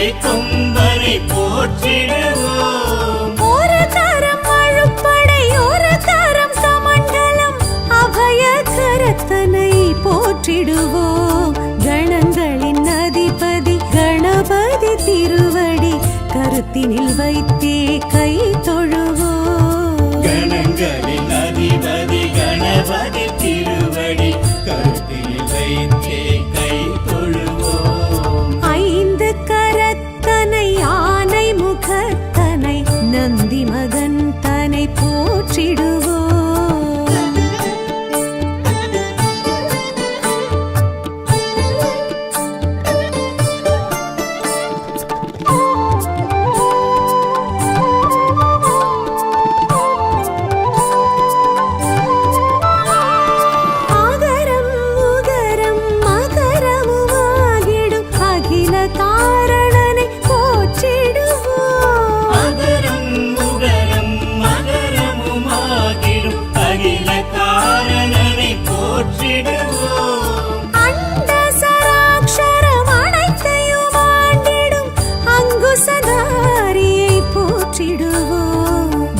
கலை கொம்பனை போற்றிடுவோம். ஒரு கரம் அழுப்படை ஒரு கரம் கமண்டலம் அபய கரத்தனை போற்றிடுவோம். கணங்களின் அதிபதி கணபதி திருவடி கருத்தினில் வைத்தே கை தொழுவோம். கணங்களின் அதிபதி கணபதி திருவடி கருத்தினில் வைத்தே கை தொழுவோம். ஐந்து கரத்தனை ஆனை முகத்தனை நந்தி மகன் தனை போற்றிடுவோம்.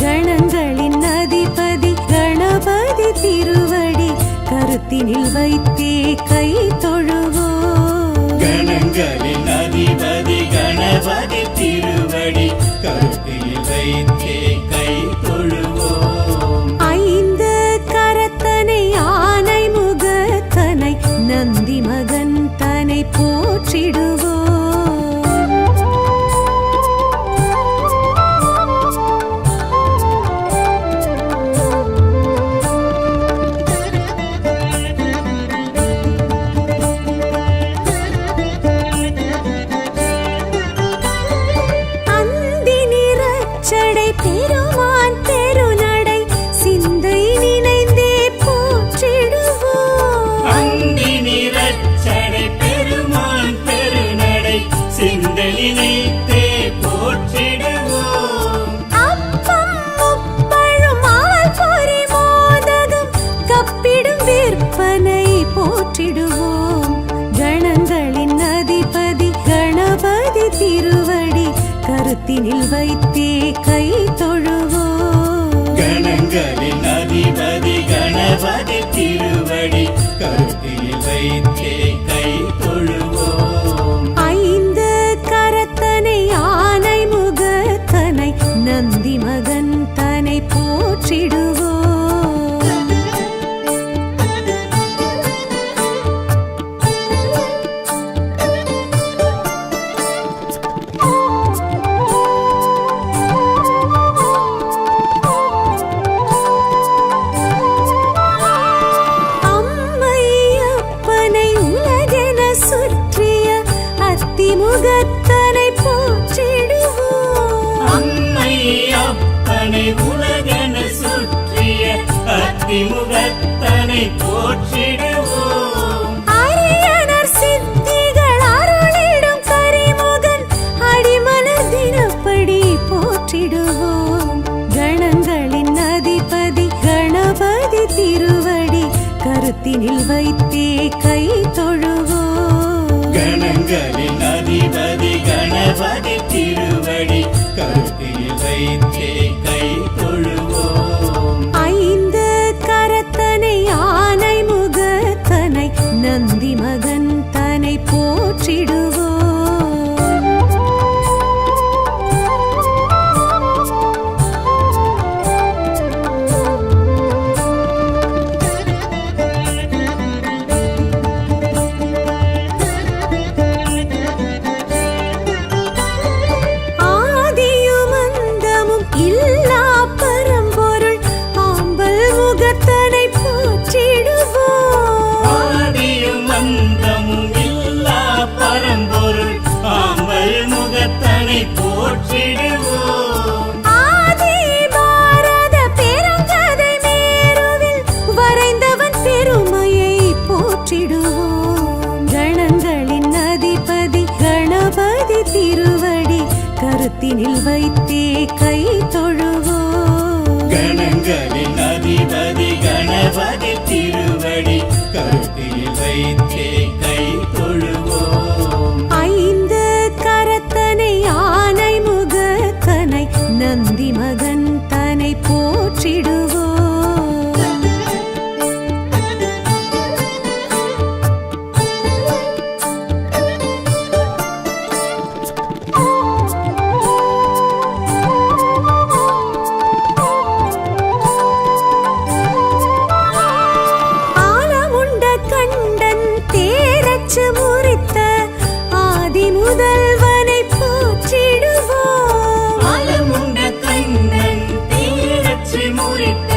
கணங்களின் அதிபதி கணபதி திருவடி கருத்தினில் வைத்தே கை தொழுவோம். கணங்களின் அதிபதி கணபதி திருவடி கருத்தினில் வைத்தே கை தொழுவோம். ஐந்து கரத்தனை ஆனை முகத்தனை நந்தி மகன் தனை போற்றிடுவோம். பெருமான் பெருநடை சிந்தை நினைந்தே போற்றிடுவோம். அந்தி நிறச்சடை பெருமான் பெருநடை சிந்தை நினைத்தே போற்றிடுவோம். அப்பம் முப்பழும் ஆல் பொறி மோதகம் கப்பிடும் விற்பனை போற்றிடுவோம். கணங்களின் அதிபதி கணபதி திருவடி கருத்தினில் வைத்தே கை தொழுவோம். கணங்களின் அதிபதி கணபதி திருவடி கருத்தினில் வைத்தே கை தொழுவோம். ஐந்து கரத்தனை ஆனை முகத்தனை நந்தி மகன் தனை போற்றிடுவோம். முகத்தனை போற்றிடுவோம். அம்மை அப்பனை உலகென சுற்றிய அத்திமுகத்தனை போற்றிடுவோம். அரியனர் சித்திகள் அருளிடும் கரிமுகன் அடிமலர் தினப்படி போற்றிடுவோம். கணங்களின் அதிபதி கணபதி திருவடி கருத்தினில் வைத்தே கை தொழுவோம். கணங்களின் அதிபதி கணபதி திருவடி கருத்தினில் வைத்தே கை தொழுவோம். ஐந்து கரத்தனை ஆனை முகத்தனை நந்தி மகன் தனை போற்றிடுவோம். கரத்தினில் வைத்தே கை தொழுவோம். கணங்களின் அதிபதி கணபதி திருவடி கருத்தினில் வைத்தே கை தொழுவோம். ஐந்து கரத்தனை நந்தி மகன் தன்னை போற்றிடுவோம். ஆலமுண்ட கண்டன் தேரச்சு முறித்த ஆதி முதல்வனை போற்றிடுவோம். ஆலமுண்ட கண்ணன் தேரச்சு முறித்த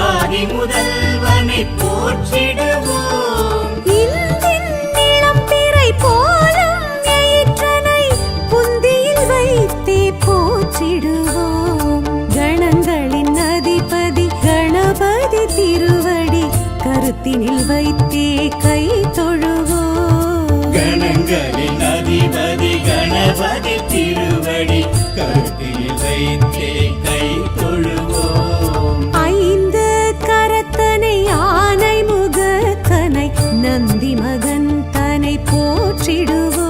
ஆதி முதல்வனை போற்றிடுவோம். இந்தின் நிலம் பிறை போலும் எயிற்றனை புந்தியில் வைத்தே போற்றிடுவோம். கணங்களின் அதிபதி கணபதி திருவடி கருத்தினில் வைத்தே கை தொழுவோம். கணங்களின் அதிபதி கணபதி திருவடி கருத்தில் வைத்தே கை தொழுவோம். ஐந்து கரத்தனை ஆனை முகத்தனை நந்தி மகன் தன்னை போற்றிடுவோம்.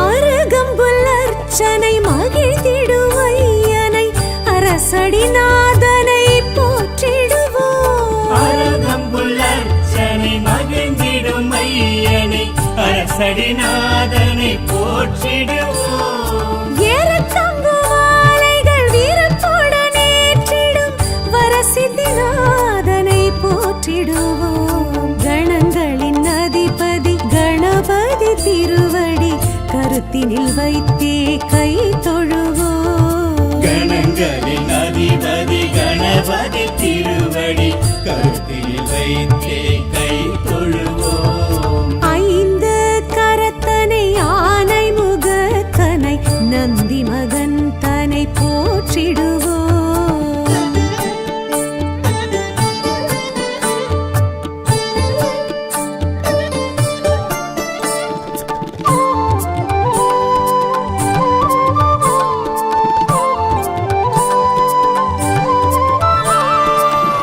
அருகம்புல் அர்ச்சனை மகிழ்ந்திடும் ஐயனை அரசடிநாதனை போற்றிடுவோம். அருகம்புல் அர்ச்சனை மகிழ்ந்திடும் ஐயனை அரசடிநாதனை போற்றிடுவோம். ஏறத்தங்கு மாலைகள் வீரத்துடன் ஏற்றிடும் வரசித்திநாதனை போற்றிடுவோம். கணங்களின் அதிபதி கணபதி திருவடி கருத்தினில் வைத்தே கை தொழுவோம். கணங்களின் அதிபதி கணபதி திருவடி கருத்தில் வைத்தே கை தொழுவோம். ஐந்து கரத்தனை ஆனை முகத்தனை நந்தி மகன் தன்னை போற்றிடுவோம்.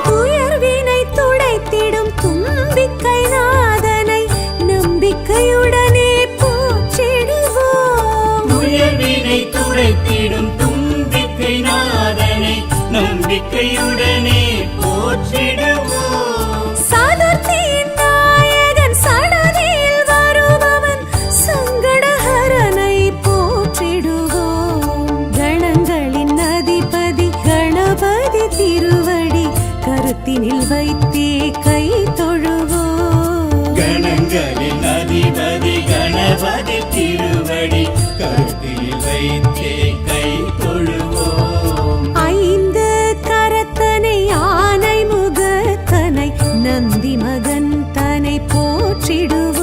துயர்வினை துடைத்திடும் தும்பிக்கை நாதனை நம்பிக்கையுடனே போற்றிடுவோம். துயர்வினை துடைத்திடும் தும்பிக்கை நாதனை நம்பிக்கையுடனே போற்றிடுவோம். சதுர்த்தியின் நாயகன் சடதியில் வருபவன் சங்கடஹரனை போற்றிடுவோம். கணங்களின் அதிபதி கணபதி திருவடி கருத்தினில் வைத்தே கை தொழுவோம். கணங்களின் அதிபதி கணபதி திருவடி கருத்தில் வைத்தே கை தொழுவோம். ஐந்து கரத்தனை ஆனை முகத்தனை நந்தி மகன் தன்னை போற்றிடுவோம்.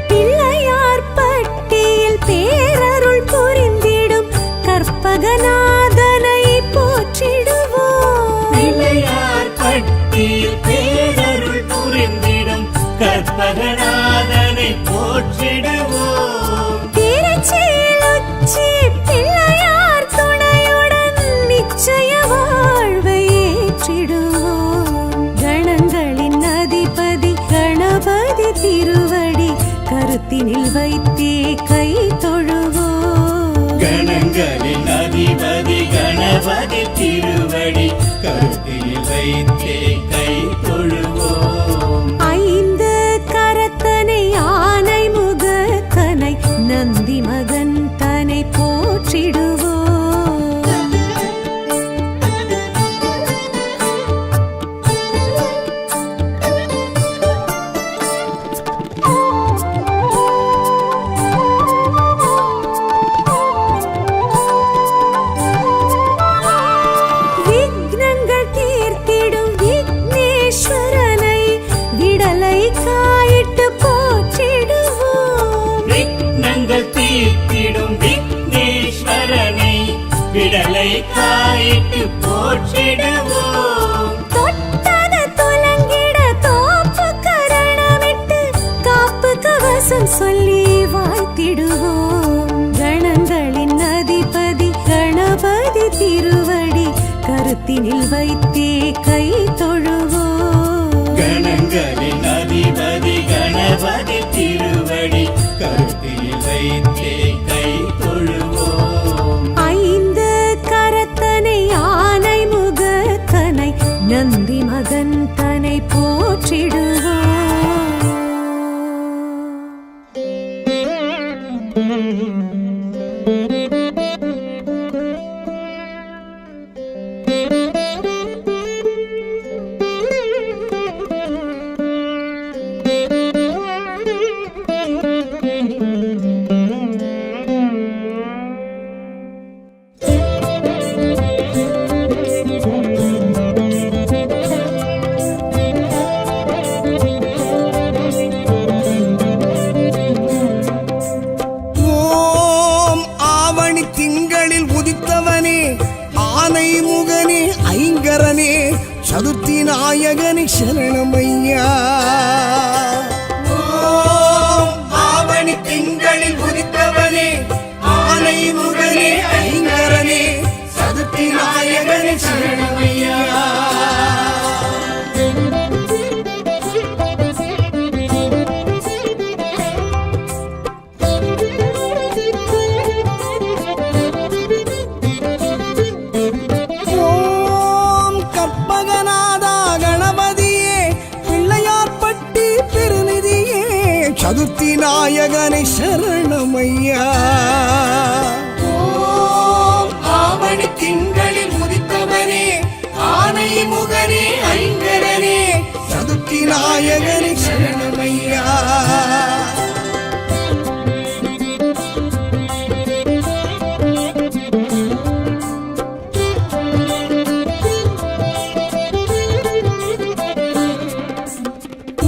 பிள்ளையார் பட்டியில் பேரருள் புரிந்திடும் கற்பகநாதனை போற்றிடுவோம். பிள்ளையார் பட்டியில் பேரருள் புரிந்திடும் கற்பகநாதனை போற்றிடுவோம். திருச்சியில் உச்சி பிள்ளையார் துணையுடன் நிச்சய வாழ்வை ஏற்றிடுவோம். கணங்களின் அதிபதி கணபதி திருவடி கருத்தினில் வைத்தே கை தொழுவோம். கணங்களின் அதிபதி கணபதி திருவடி கருத்தில் வைத்தே கை தொழுவோம். ஐந்து கரத்தனை ஆனை முகத்தனை நந்தி மகன் தன்னை போற்றிடுவோம். விக்னங்கள் தீர்த்திடும் விக்ன தேங்காயிட்டு போற்றிடுவோம். தொட்டது துலங்கிட தோப்பு கரணமிட்டு காப்பு கவசம் சொல்லி வாழ்த்திடுவோம். கணங்களின் அதிபதி கணபதி திருவடி கருத்தினில் வைத்தே கை தொழுவோம். கணங்களின் அதிபதி கணபதி திருவடி கருத்தில் வைத்தே கை தொழுவோம். ஐந்து கரத்தனை ஆனை முகத்தனை நந்தி மகன் தனை போற்றிடுவோம். ஓம் ஆவணி திங்களில் உதித்தவனே ஆனை முகனே ஐங்கரனே சதுர்த்தி நாயகனே சரணமையா. ஓம் ஆவணி திங்களில் உதித்தவனே ஆனை முகனே ஐங்கரனே சதுர்த்தி நாயகனே சரணமையா. ஓம் கற்பகநாதா கணபதியே பிள்ளையார்பட்டி பெருநிதியே சதுர்த்தி நாயகனை சரணமையா. ஓம் ஆவணி திங்களில் உதித்தவனே ஆனை முகனே ஐங்கரனே சதுர்த்தி நாயகனை சரணமையா.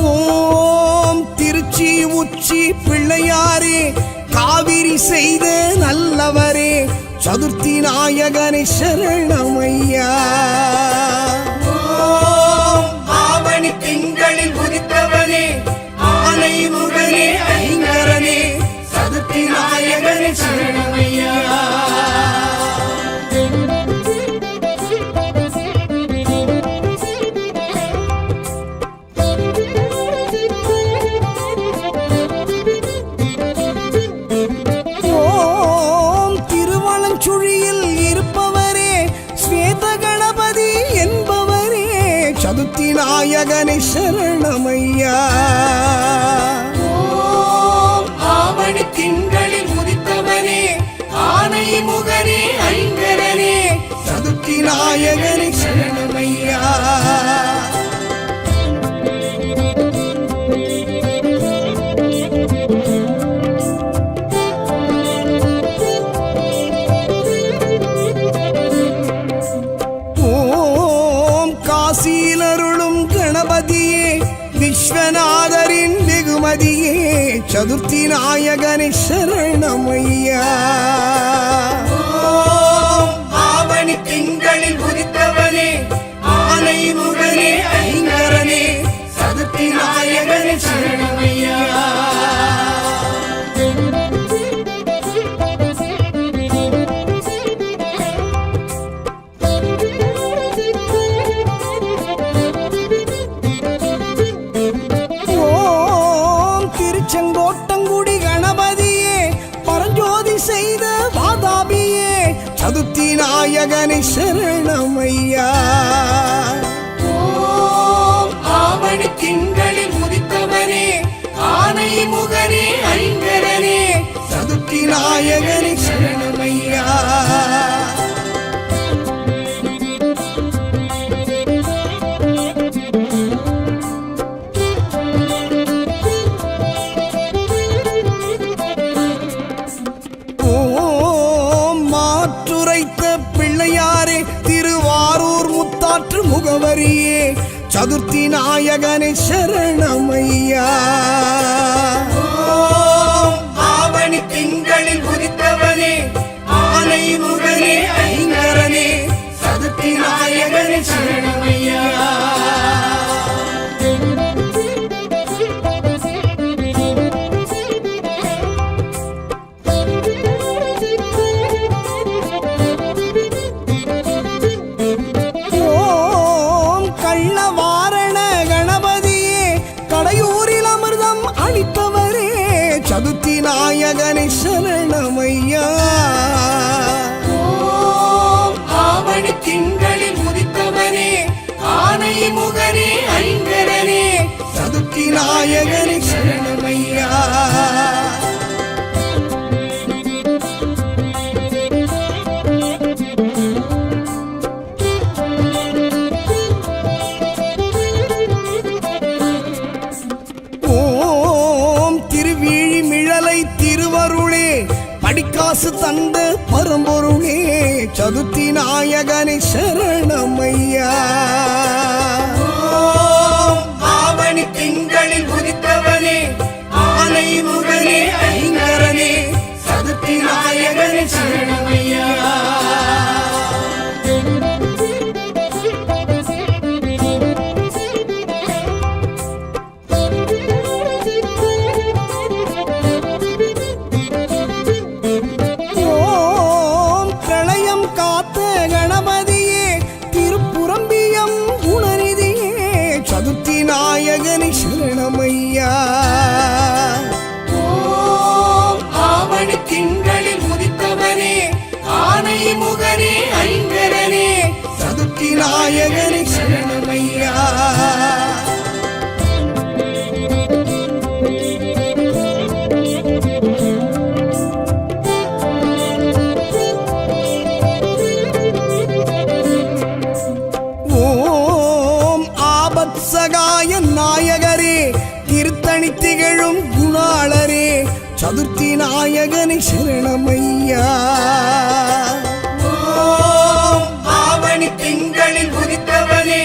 ஓம் திருச்சி உச்சி பிள்ளையாரே காவிரி செய்த நல்லவரே சதுர்த்தி நாயகனை சரணமையா. ஓம் ஆவணி திங்களில் உதித்தவனே ஆனை முகனே ஐங்கரனே சதுர்த்தி நாயகனை சரணமையா. ஓம் திருவலஞ்சுழியில் இருப்பவரே ஸ்வேத கணபதி என்பவரே சதுர்த்தி நாயகனை சரணமையா. ஓம் ஆவணி திங்களில் உதித்தவனே ஆனை முகனே ஐங்கரனே சதுர்த்தி நாயகனை சரணமையா. ஓம் காசியிலருளும் கணபதியே விஸ்வநாதரின் வெகுமதியே சதுர்த்தி நாயகனை சரணமையா. ஓம் ஆவணி திங்களில் உதித்தவனே ஆனை முகனே ஐங்கரனே சதுர்த்தி நாயகனை சரணமையா. ஓம் திருச்செங்கோட்டங்குடி கணபதியே பரஞ்சோதி செய்த வாதாபியே சதுர்த்தி நாயகனை சரணமையா. ஓம் ஆவணி திங்களில் உதித்தவனே ஆனை முகனே ஐங்கரனே சதுர்த்தி நாயகனை சரணமையா. ஓம் மாற்றுரைத்த பிள்ளையாரே திருவாரூர் முத்தாற்று முகவரியே சதுர்த்தி நாயகனை சரணமையா. ஓம் ஆவணி திங்களில் உதித்தவனே ஆனை முகனே ஐங்கரனே சதுர்த்தி நாயகனை சரணமையா. ஓம் ஆவணி திங்களில் உதித்தவனே ஆனை முகனே ஐங்கரனே சதுர்த்தி நாயகனை சரணமையா. படிக்காசு தந்த பரம்பொருளே சதுர்த்தி நாயகனை சரணமையா. ஆவணி திங்களில் உதித்தவனே ஆனை முகனே ஐங்கரனே சதுர்த்தி நாயகனை சரணமையா. நாயகனை சரணமையா. ஓம் ஆவணி திங்களில் உதித்தவனே ஆனை முகனே ஐங்கரனே சதுர்த்தி நாயகனை சரணமையா. சகாய நாயகரே திருத்தணி திகழும் குணாளரே சதுர்த்தி நாயகனை சரணமையா. ஆவணி திங்களில் உதித்தவனே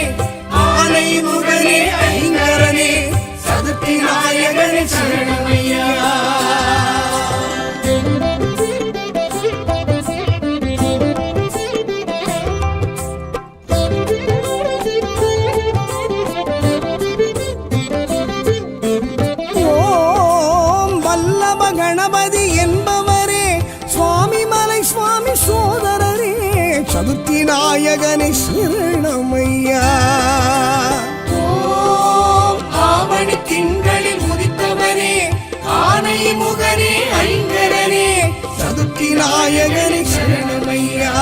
ஆனை முகனே ஐங்கரனே சதுர்த்தி நாயகனை சரணமையா. கணபதி என்பவரே சுவாமி மலை சுவாமி சோதரரே சதுர்த்தி நாயகனை சரணமையா. ஆவணி திங்களில் உதித்தவனே ஆனை முகனே ஐங்கரனே சதுர்த்தி நாயகனை சரணமையா.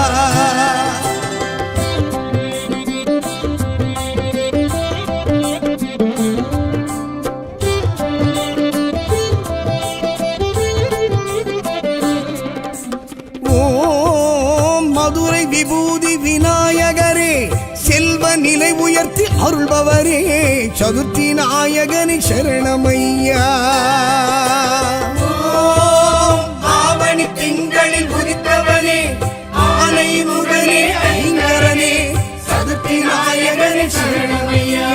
மதுரை விபூதி விநாயகரே செல்வ நிலை உயர்த்தி அருள்பவரே சதுர்த்தி நாயகனை சரணமையா. ஆவணி திங்களில் உதித்தவனே ஆனை முகனே ஐங்கரனே சதுர்த்தி நாயகனை சரணமையா.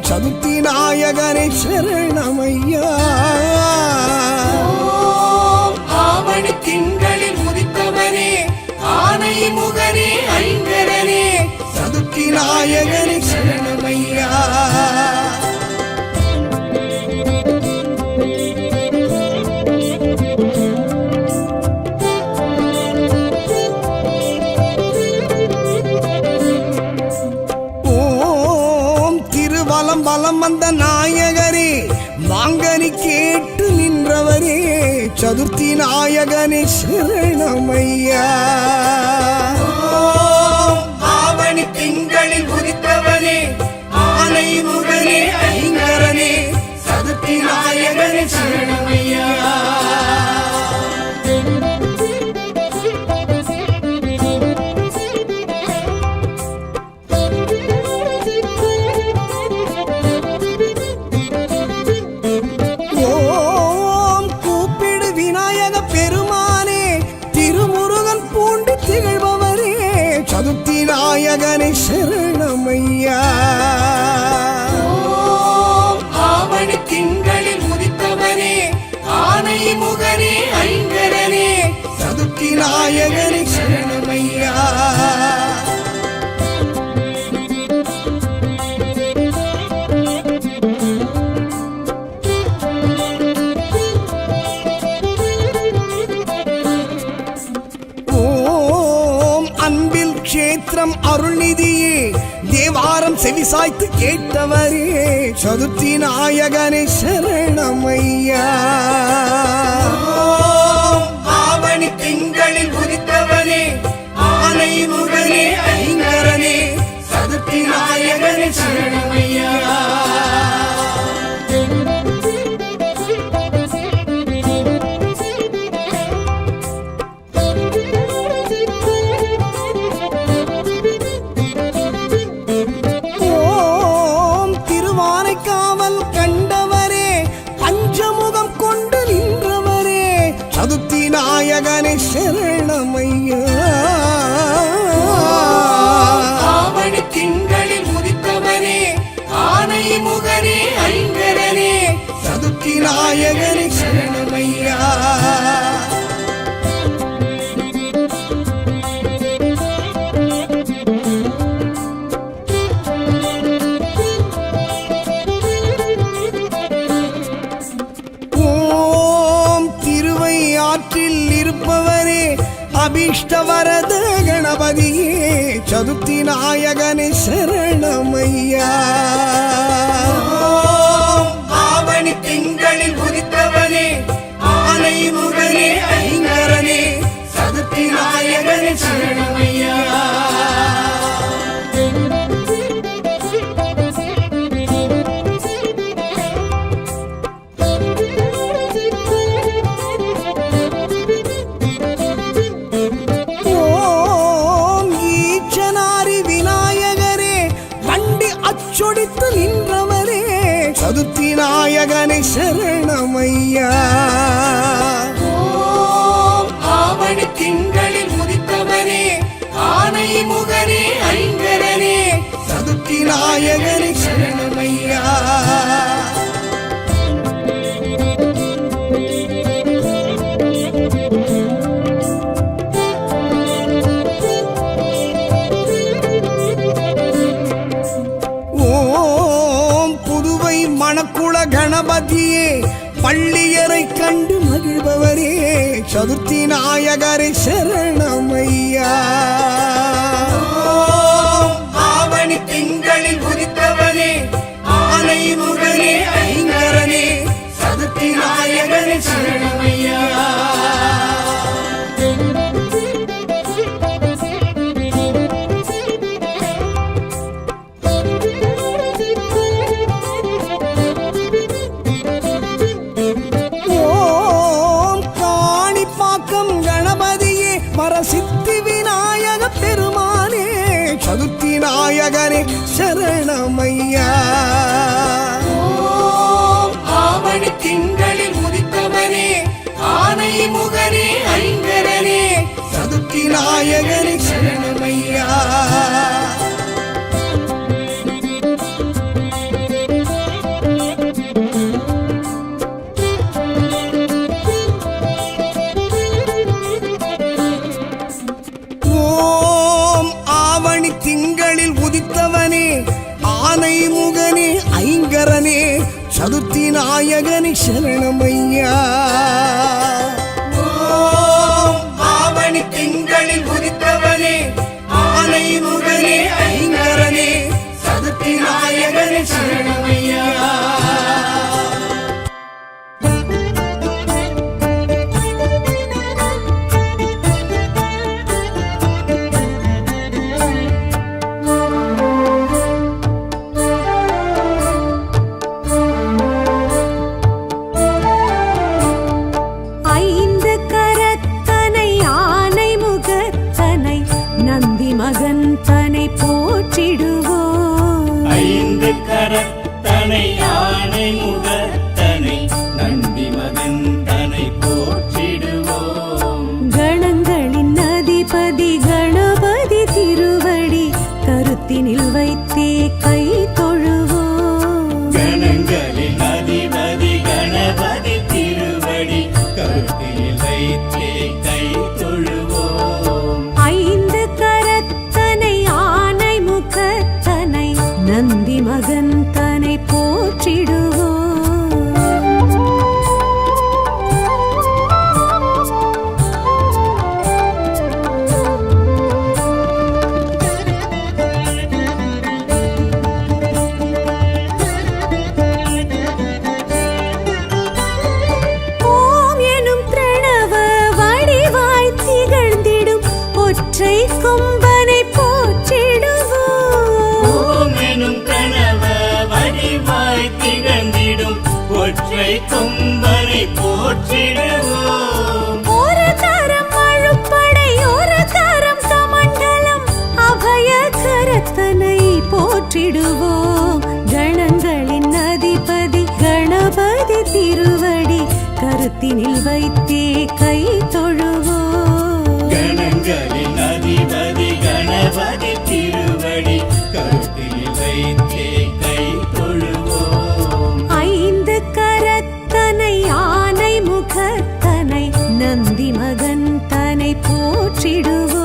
சதுர்த்தி நாயகனை சரணமையா. ஆவணி திங்களில் உதித்தவனே ஆனை முகனே ஐங்கரனே சதுர்த்தி நாயகனை சரணமையா. வலம் வந்த நாயகரே மாங்கனி கேட்டு நின்றவரே சதுர்த்தி நாயகனை சரணமையா. ஆவணி திங்களில் உதித்தவனே ஆனை முகனே ஐங்கரனே சதுர்த்தி நாயகனை சரணமையா. சதுர்த்தி நாயகனை சரணமையா. சாய்த்து கேட்டவரே சதுர்த்தி நாயகனே சரணமையா. ஆவணி திங்களில் உதித்தவனே ஆனை முகனே ஐங்கரனே சதுர்த்தி நாயகனே சரணமையா. நாயகனே சரணமையா. ஆவணி திங்களில் உதித்தவனே ஆனை முகனே ஐங்கரனே சதுர்த்தி நாயகனே சரணமையா. இருப்பவரே அபீஷ்டவரத கணபதியே சதுர்த்தி நாயகனே சரணமையா. ஆவணி திங்களில் உதித்தவனே ஆனை முகனே ஐங்கரனே சதுர்த்தி நாயகனே சரணமையா. சொடித்து நின்றவரே சதுர்த்தி நாயகனே சரணமையா. ஆவணி திங்களில் உதித்தவனே ஆனை முகனே ஐங்கரனே சதுர்த்தி நாயகனே சரணமையா. மணக்குள கணபதியே பள்ளியரை கண்டு மகிழ்பவரே சதுர்த்தி நாயகரே சரணமையா. ஆவணி திங்களில் உதித்தவனே ஆனை முகனே ஐங்கரனே சதுர்த்தி நாயகனே சரணமையா. சித்தி விநாயக பெருமானே சதுர்த்தி நாயகனே சரணமையா. ஆவணி திங்களில் உதித்தவனே ஆனை முகனே ஐங்கரனே சதுர்த்தி நாயகனே சரணமையா. திங்களில் உதித்தவனே ஆனை முகனே ஐங்கரனே சதுர்த்தி நாயகனே சரணமையா. ஆவணி திங்களில் உதித்தவனே ஆனை முகனே ஐங்கரனே சதுர்த்தி நாயகனே சரணமையா. மகந்தனை போற்றிடுவோம். ஐந்து கரத்தனை யானை முகத்தனை நந்தி மகந்தனை போற்றிடுவோம். கணங்களின் அதிபதி கணபதி திருவடி கருத்தினில் வைத்தே கை தொழுவோம். கணங்களின் அதிபதி கணபதி திருவடி கருத்தினில் வைத்தே கை தொழுவோம். ஐந்து கரத்தனை ஆனை முகத்தனை நந்தி மகந்தனை போற்றிடுவோம். திகழ்ந்திடும் ஒற்றை கொம்பனை போற்றிடுவோம். ஒரு கரம் அழுப்படை ஒரு கரம் கமண்டலம் அபய கரத்தனை போற்றிடுவோம். கணங்களின் அதிபதி கணபதி திருவடி கருத்தினில் வைத்தே கை தொழுவோம். கணங்களின் அதிபதி கணபதி திருவடி கருத்தில் வைத்தே கை தொழுவோம். ஐந்து கரத்தனை ஆனை முகத்தனை நந்தி மகன் தனை போற்றிடுவோம்.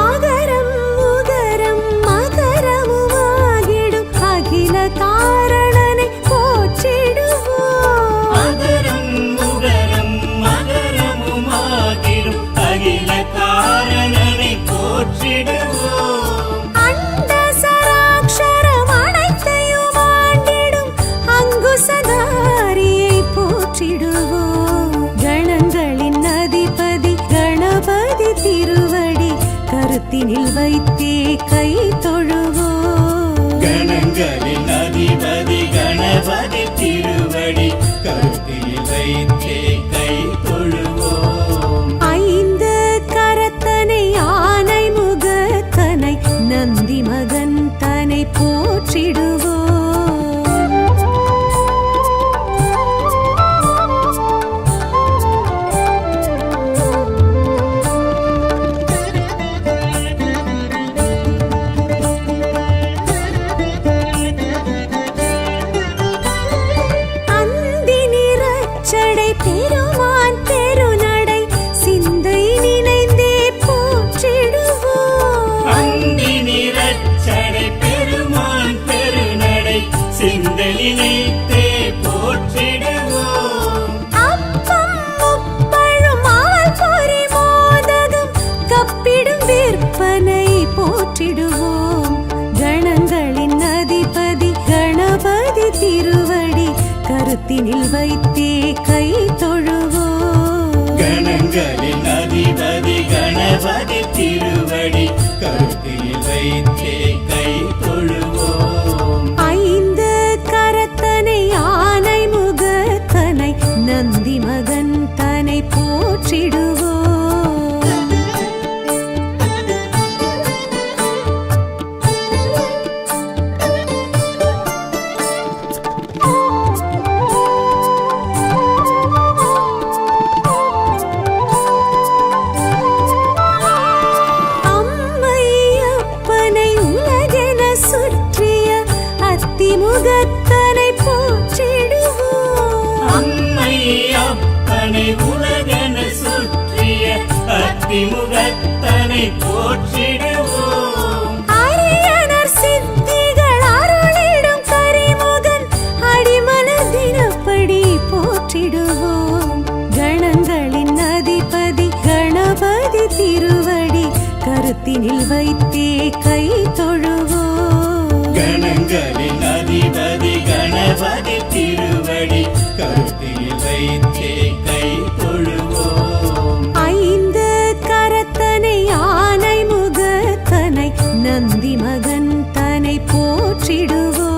ஆகரம் உகரம் மகரமுமாகிடும் அகில காரணனை போற்றிடுவோம். அகரம் உகரம் மகரமுமாகிடும் அகில காரணனை போற்றிடுவோம். அண்ட சராக்ஷரம் அனைத்தையும் ஆண்டிடும் அங்குசதாரியை போற்றிடுவோம். கணங்களின் அதிபதி கணபதி திருவடி கருத்தினில் வைத்தே கை தொழுவோம். கணங்களின் அதிபதி கணபதி திருவடி கருத்தில் வைத்தே கை தொழுவோம். ஐந்து கரத்தனை ஆனை முகத்தனை நந்தி மகன் தனை போற்றிடுவோம். அந்தி நிறச்சடை பெருமான் பெருநடை சிந்தை நினைந்தே போற்றிடுவோம். அந்தி நிறச்சடை பெருமான் பெருநடை சிந்தலினைத்தே போற்றிடுவோம். அப்பம் முப்பழும் ஆல் பொறி மோதகம் கப்பிடும் விற்பனை போற்றிடுவோம். கணங்களின் அதிபதி கணபதி திருவடி கருத்தினில் வைத்தே கை தொழுவோம். கணங்களின் அதிபதி கணபதி திருவடி கருத்தில் வைத்தே கை தொழுவோம். ஐந்து கரத்தனை ஆனை முகத்தனை நந்தி மகன் தனை போற்றிடுவோம். அம்மையப்பனை உலகென சுற்றிய அத்திமுகத்தனை போற்றிடுவோம். அம்மை அப்பனை உலகென சுற்றிய அத்திமுகத்தனை போற்றிடுவோம். அரியனர் சித்திகள் அருளிடும் கரிமுகன் அடிமலர் தினப்படி போற்றிடுவோம். கணங்களின் அதிபதி கணபதி திருவடி கருத்தினில் வைத்தே கை தொழுவோம். கணங்களின் அதிபதி கணபதி திருவடி கருத்தில் வைத்தே கை தொழுவோம். ஐந்து கரத்தனை ஆனை முகத்தனை நந்தி மகன் தனை போற்றிடுவோம்.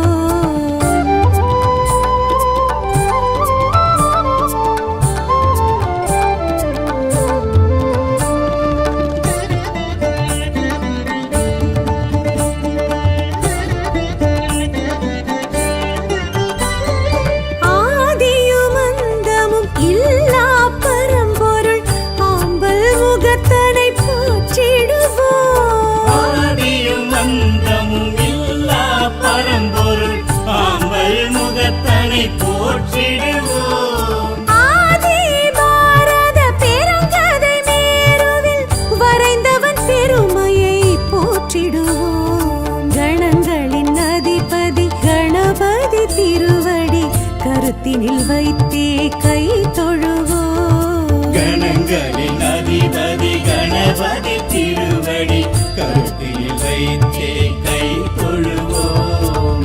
ஆதியும் அந்தமும் இல்லா பரம்பொருள் ஆம்பல் முகத்தனை போற்றிடுவோம். ஆதியும் அந்தமும் இல்லா பரம்பொருள் ஆம்பல் முகத்தனை போற்றிடுவோம். ஆதி பாரத பெருங்கதை மேருவில் வரைந்தவன் பெருமையை போற்றிடுவோம். கணங்களின் அதிபதி கணபதி திருவடி கருத்தினில் வைத்தே கை தொழுவோம். கணங்களின் அதிபதி கணபதி திருவடி கருத்தில் வைத்தே கை தொழுவோம்.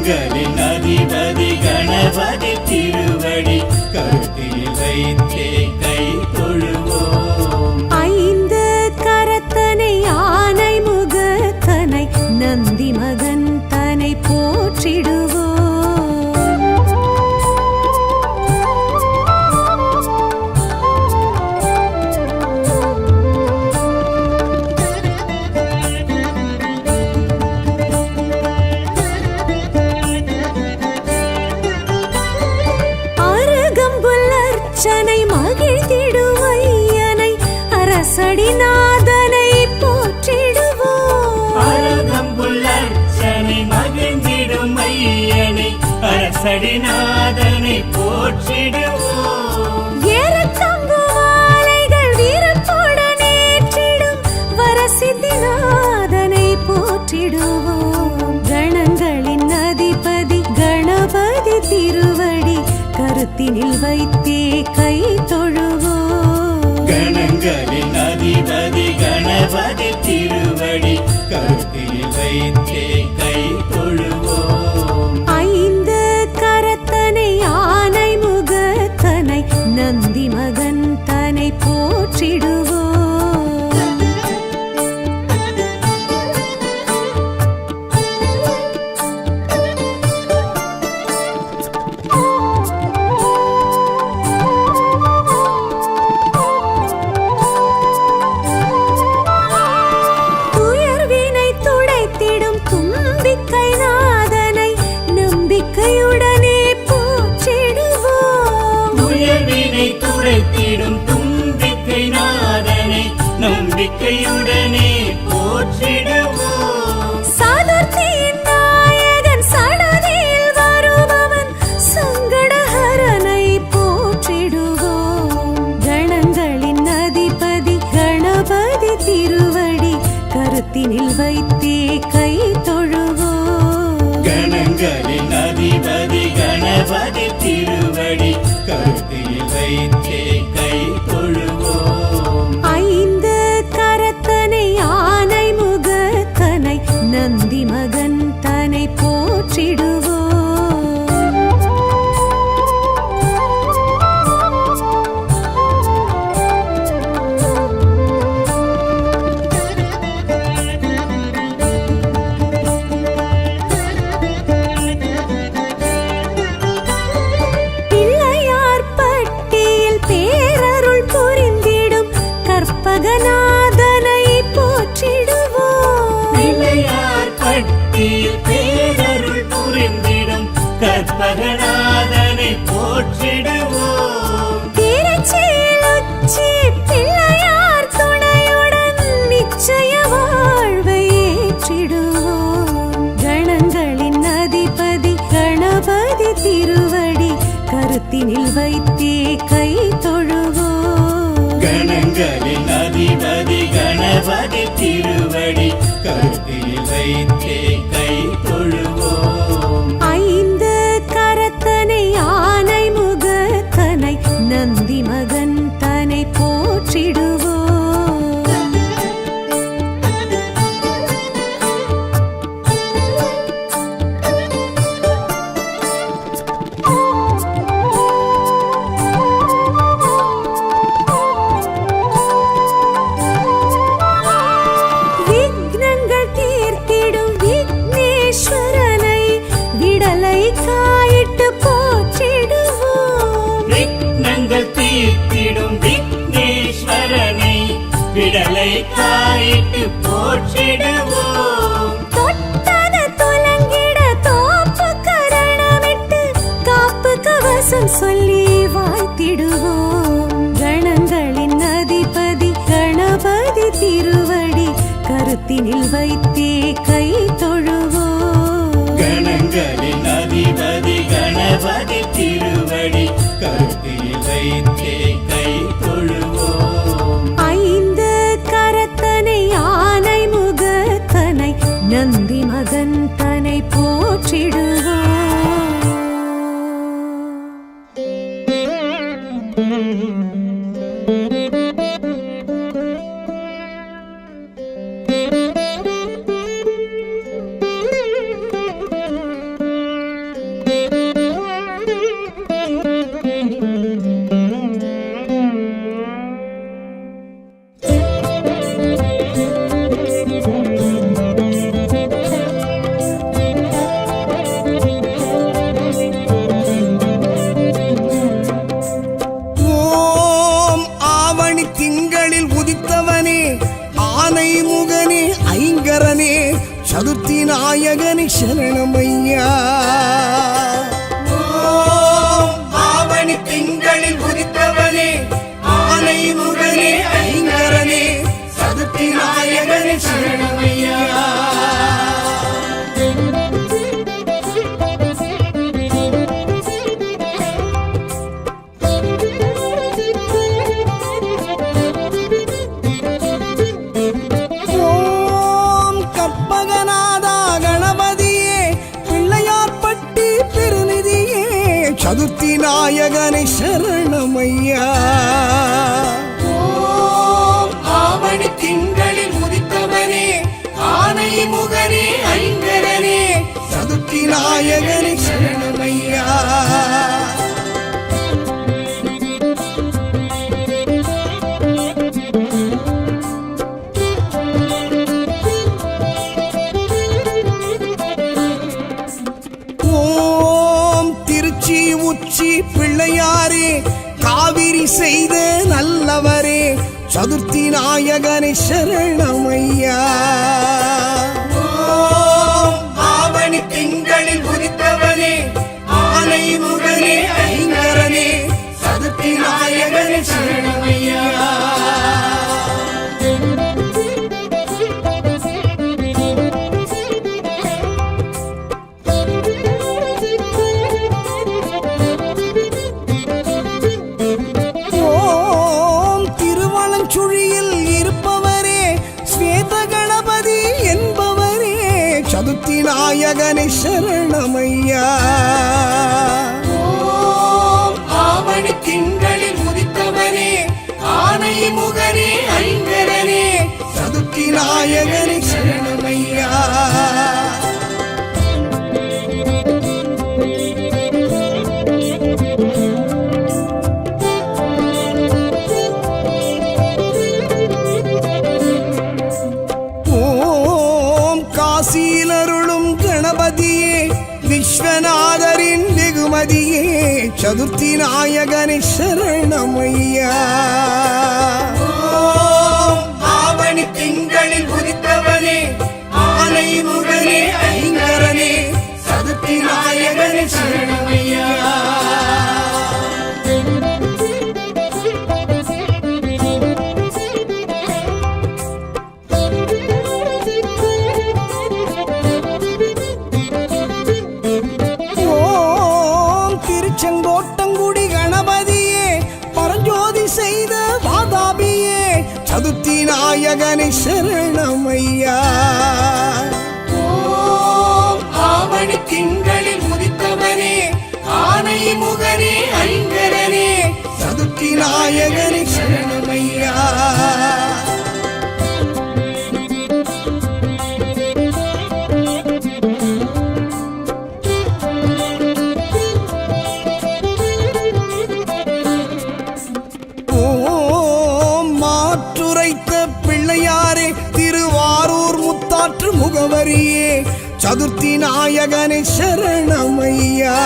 கரங்களின் அதிபதி கணபதி திருவடி கருத்தில் வைத்தே கை தொழுவோம். ஐந்து கரத்தனை ஆனை முகத்தனை நந்தி மகன் தனை போற்றிடுவோம். அருகம்புல்லர்ச்சனை மகிழ்ந்திடும் ஐயனை அரசடிநாதனை போற்றிடுவோம். அருகம்புல்லர்ச்சனை மகிழ்ந்திடும் ஐயனை அரசடிநாதனை போற்றிடுவோம். ஏறத்தங்கு மாலைகள் வீரத்துடன் ஏற்றிடும் வரசித்திநாதனை போற்றிடுவோம். கணங்களின் அதிபதி கணபதி திருவடி கருத்தினில் வைத்தே கை தொழுவோம். கணங்களின் அதிபதி கணபதி திருவடி கருத்தில் வைத்தே கை தொழுவோம். ஐந்து கரத்தனை ஆனை முகத்தனை நந்தி மகன் தனை போற்றிடுவோம். துயர்வினை துடைத்திடும் தும்பிக்கை நாதனை நம்பிக்கையுடனே போற்றிடுவோம். உயர்வினை துடைத்திடும் தும்பிக்கை நாதனை நம்பிக்கையுடனே போற்றிடுவோம். சதுர்த்தியின் நாயகன் சடதியில் வருபவன் சங்கடஹரனை போற்றிடுவோம். கணங்களின் அதிபதி கணபதி திருவடி கருத்தினில் வைத்தே கை தொழுவோம். கணங்களின் அதிபதி கணபதி திருவடி கருத்தில் வைத்தே கை தொழுவோம். ஐந்து கரத்தனை ஆனை முகத்தனை நந்தி மகன் தனை போற்றிடுவோம். பிள்ளையார் பட்டியில் பேரருள் புரிந்திடும் கற்பகநாதனை போற்றிடுவோம். பிள்ளையார் பட்டியில் பேரருள் புரிந்திடும் கற்பகநாதனை போற்றிடுவோம். திருச்சியில் உச்சி பிள்ளையார் துணையுடன் நிச்சய வாழ்வை ஏற்றிடுவோம். கணங்களின் அதிபதி கணபதி திருவடி கருத்தினில் வைத்தே கை தொழுவோம். கணங்களின் அதிபதி கணபதி திருவடி கருத்தில் வைத்தே கை தொழுவோம். ஐந்து கரத்தனை ஆனை முகத்தனை நந்தி மகன் தனை போற்றிடுவோம். விக்னங்கள் தீர்த்திடும் விக்னேஸ்வரனை விடலை காயிட்டு போற்றிடுவோம். விக்னங்கள் தீர்த்திடும் விக்னேஸ்வரனை விடலை காயிட்டு போற்றிடுவோம். தொட்டது துலங்கிட தோப்பு கரணமிட்டு காப்பு கவசம் சொல்லி வாழ்த்திடுவோம். கணங்களின் அதிபதி கணபதி திருவடி கருத்தினில் வைத்தே கை தொழுவோம். கணங்களின் அதிபதி கணபதி திருவடி கருத்தில் வைத்தே கை தொழுவோம். ஐந்து கரத்தனை ஆனை முகத்தனை நந்தி மகன் தனை போற்றிடுவோம். சதுர்த்தி நாயகனை சரணமையா. ஓம் ஆவணி திங்களில் உதித்தவனே ஆனை முகனே ஐங்கரனே சதுர்த்தி நாயகனை சரணமையா. உச்சி பிள்ளையாரே காவிரி செய்த நல்லவரே சதுர்த்தி நாயகனை சரணமையா. ஆவணி திங்களில் உதித்தவனே ஆனை முகனே ஐங்கரனே சதுர்த்தி நாயகனை சரணமையா. சதுர்த்தி நாயகனை சரணமையா. ஆவணி திங்களில் உதித்தவனே ஆனை முகனே ஐங்கரனே சதுர்த்தி நாயகனை சரணமையா. காசியிலருளும் கணபதியே விஸ்வநாதரின் வெகுமதியே சதுர்த்தி நாயகனை சரணமையா. ஆவணி திங்களில் உதித்தவனே ஆனை முகனே ஐங்கரனே சதுர்த்தி நாயகனை சரணமையா. செங்கோட்டங்குடி கணபதியே பரஞ்சோதி செய்த வாதாபியே சதுர்த்தி நாயகனை சரணமையா. ஆவணி திங்களில் உதித்தவனே ஆனை முகனே ஐங்கரனே சதுர்த்தி நாயகனை சரணமையா. பிள்ளையாரே திருவாரூர் முத்தாற்று முகவரியே சதுர்த்தி நாயகனை சரணமையா.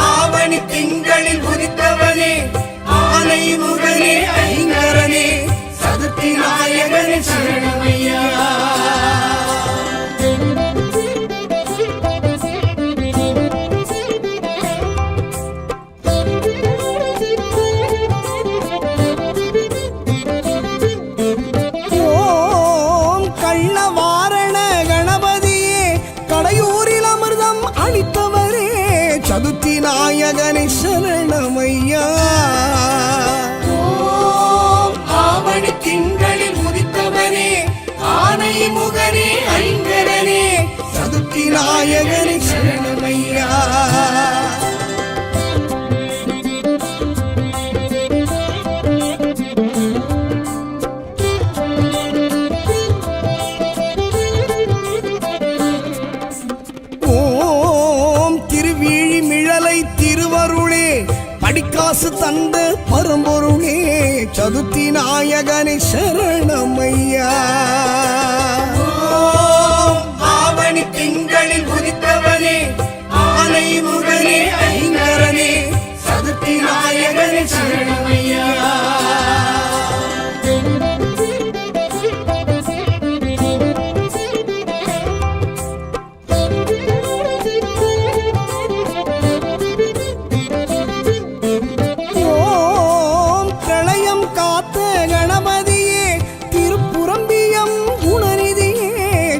ஆவணி திங்களில் உதித்தவனே ஆனை முகனே ஐங்கரனே சதுர்த்தி நாயகனை சரணமையா. சதுர்த்தி நாயகனை சரணமையா. ஆவணி திங்களில் உதித்தவனே ஆனை முகனே ஐங்கரனே சதுர்த்தி நாயகனை சரணமையா. திருவருளே படிக்காசு தந்த பரம்பொருளே சதுர்த்தி நாயகனை சரணமையா. ஆவணி திங்களில் உதித்தவனே ஆனை முகனே ஐங்கரனே சதுர்த்தி நாயகனை சரணமையா.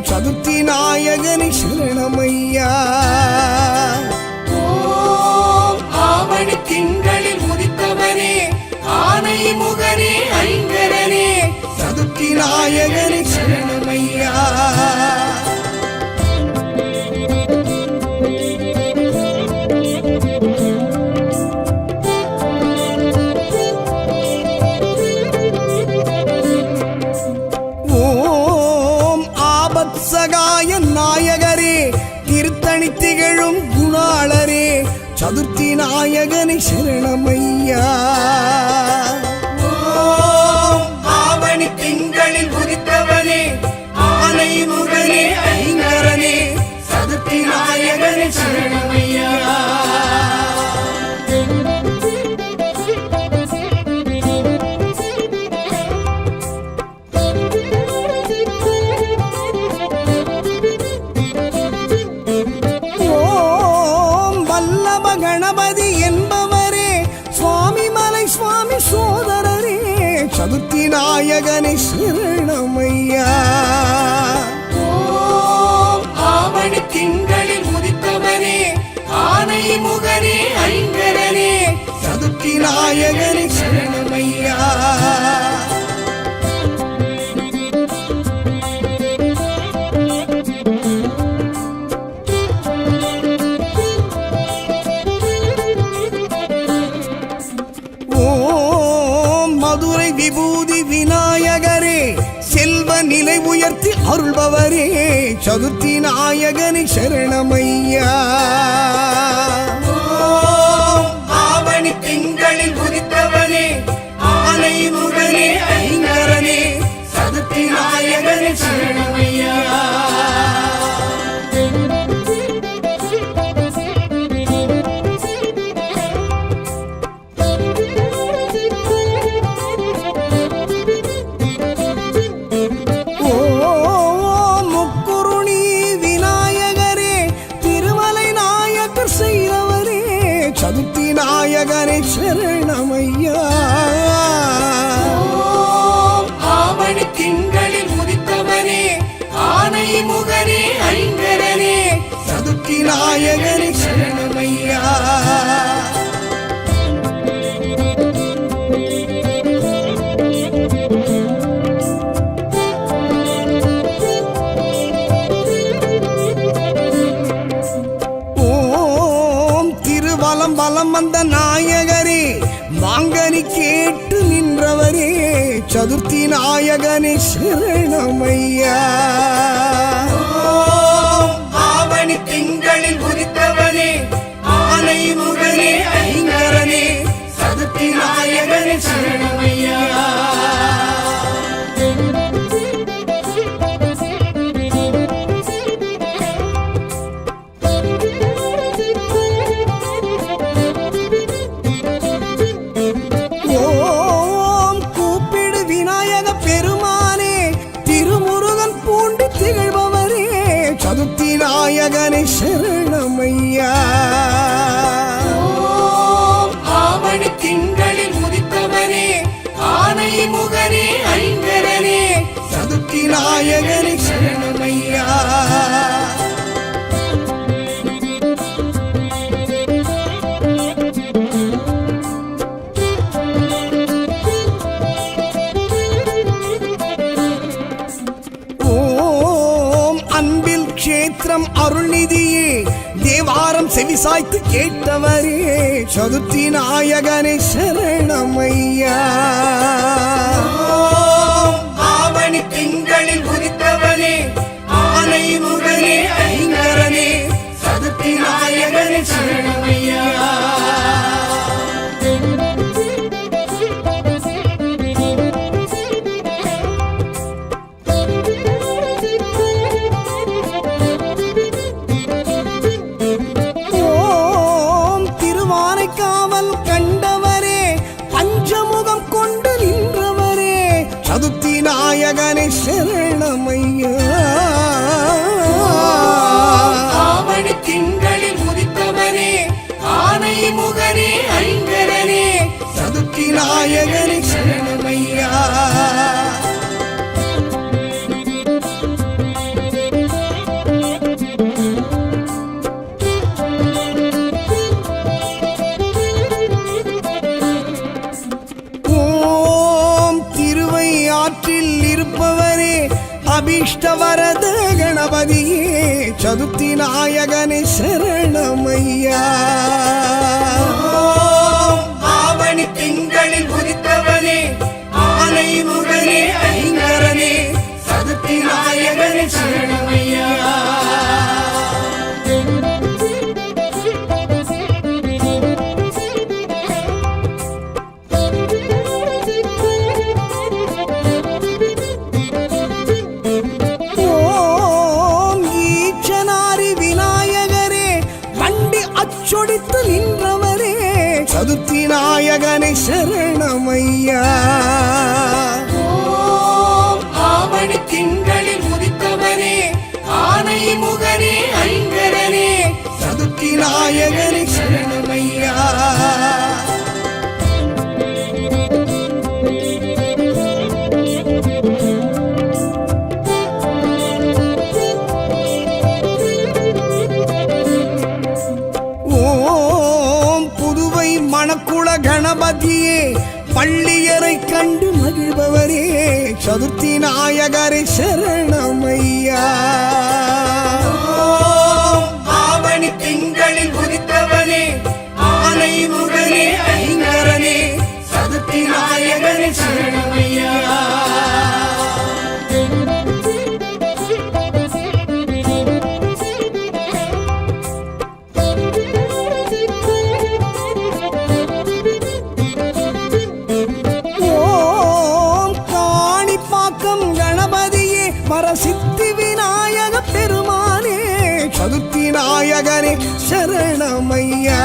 சதுர்த்தி நாயகனை சரணமையா. ஆவணி திங்களில் உதித்தவனே ஆனை முகனே ஐங்கரனே சதுர்த்தி நாயகனை சரணமையா. திருத்தணி திகழும் குணாளரே சதுர்த்தி நாயகனை சரணமையா. ஓம் ஆவணி திங்களில் உதித்தவனே ஆனை முகனே ஐங்கரனே சதுர்த்தி நாயகனே சரணமையா. ஓம் வல்லப கணபதி என்பவரே சுவாமி மலை சுவாமி சோதரரே சதுர்த்தி நாயகனை சரணமையா. ஓம் ஆவணி திங்களில் உதித்தவனே ஆனை முகனே ஐங்கரனே சதுர்த்தி நாயகனை சரணமையா. ஓம் மதுரை விபூதி விநாயகரே செல்வ நிலை உயர்த்தி அருள்பவரே சதுர்த்தி நாயகனை சரணமையா. ஓம் ஆவணி திங்களில் உதித்தவனே ஆனை முகனே ஐங்கரனே சதுர்த்தி நாயகனே சரணமையா. ஓம் முக்குருணி விநாயகரே திருமலை நாயக்கர் செய்தவரே சதுர்த்தி நாயகனை சரணமையா. ஓம் ஆவணி திங்களில் உதித்தவனே ஆனை முகனே ஐங்கரனே சதுர்த்தி நாயகனை சரணமையா. ஓம் திருவலம் வலம் வந்த நாயகரே மாங்கனி கேட்டு நின்றவரே சதுர்த்தி நாயகனை சரணமையா. ஓம் ஆவணி திங்களில் உதித்தவனே ஆனை முகனே ஐங்கரனே சதுர்த்தி நாயகனே சரணமையா. ஓம் கூப்பிடு விநாயக பெருமானே திருமுருகன் பூண்டு திகழ்பவரே சதுர்த்தி நாயகனை சரணமையா. ஓம் ஆவணி திங்களில் உதித்தவனே ஆனை முகனே ஐங்கரனே சதுர்த்தி நாயகனை சரணமையா. ஓம் அன்பில் க்ஷேத்திரம் அருள்நிதியே தேவாரம் செவிசாய்த்து கேட்டவரே சதுர்த்தி நாயகனை சரணமையா. ஓம் ஆவணி திங்களில் உதித்தவனே ஆனை முகனே ஐங்கரனே சதுர்த்தி நாயகனே சரணமையா. ஓம் திருவானைக்காவல் கண்டவரே பஞ்சமுகம் கொண்டு நின்றவரே சதுர்த்தி நாயகனை சரணமையா. ஆவணி திங்களில் உதித்தவனே ஆனை முகனே ஐங்கரனே சதுர்த்தி நாயகனை சரணமையா. ஓம் திருவையாற்றில் இருப்பவரே அபீஷ்டவரத கணபதியே சதுர்த்தி நாயகனை சரணமையா. ஓம் ஆவணி திங்களில் உதித்தவனே ஆனை முகனே ஐங்கரனே சதுர்த்தி நாயகனே சரணமையா. சொடித்து நின்றவரே சதுர்த்தி நாயகனை சரணமையா. ஓம் ஆவணி திங்களில் உதித்தவனே ஆனை முகனே ஐங்கரனே சதுர்த்தி நாயகனை சரணமையா. ஓம் புதுவை மணக்குள கணபதியே பள்ளியரை கண்டு மகிழ்பவரே சதுர்த்தி நாயகரை சரணமையா. ஓம் ஆவணி திங்களில் உதித்தவனே ஆனை முகனே ஐங்கரனே சதுர்த்தி நாயகனே சரணமையா. ஓம் காணிப்பாக்கம் கணபதியே வரசித்தி விநாயக பெருமானே சதுர்த்தி நாயகனே சரணமையா.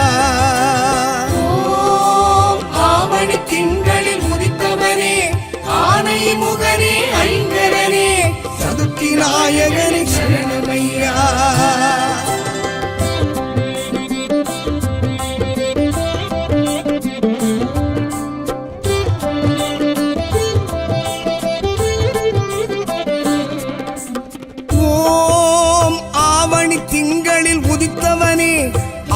ஓம் ஆவணி திங்களில் உதித்தவனே ஆனை முகனே ஐங்கரனே சதுர்த்தி நாயகனை சரணமையா. ஓம் ஆவணி திங்களில் உதித்தவனே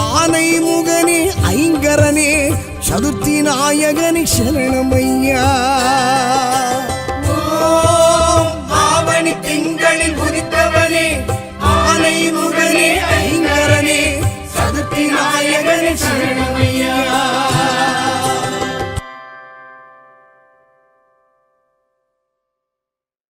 ஆனை முகனே ஐங்கரனே சதுர்த்தி நாயகனை சரணமையா. ஓம் ஆவணி திங்களில் உதித்தவனே ஆனை முகனே ஐங்கரனே சதுர்த்தி நாயகனே சரணமையா.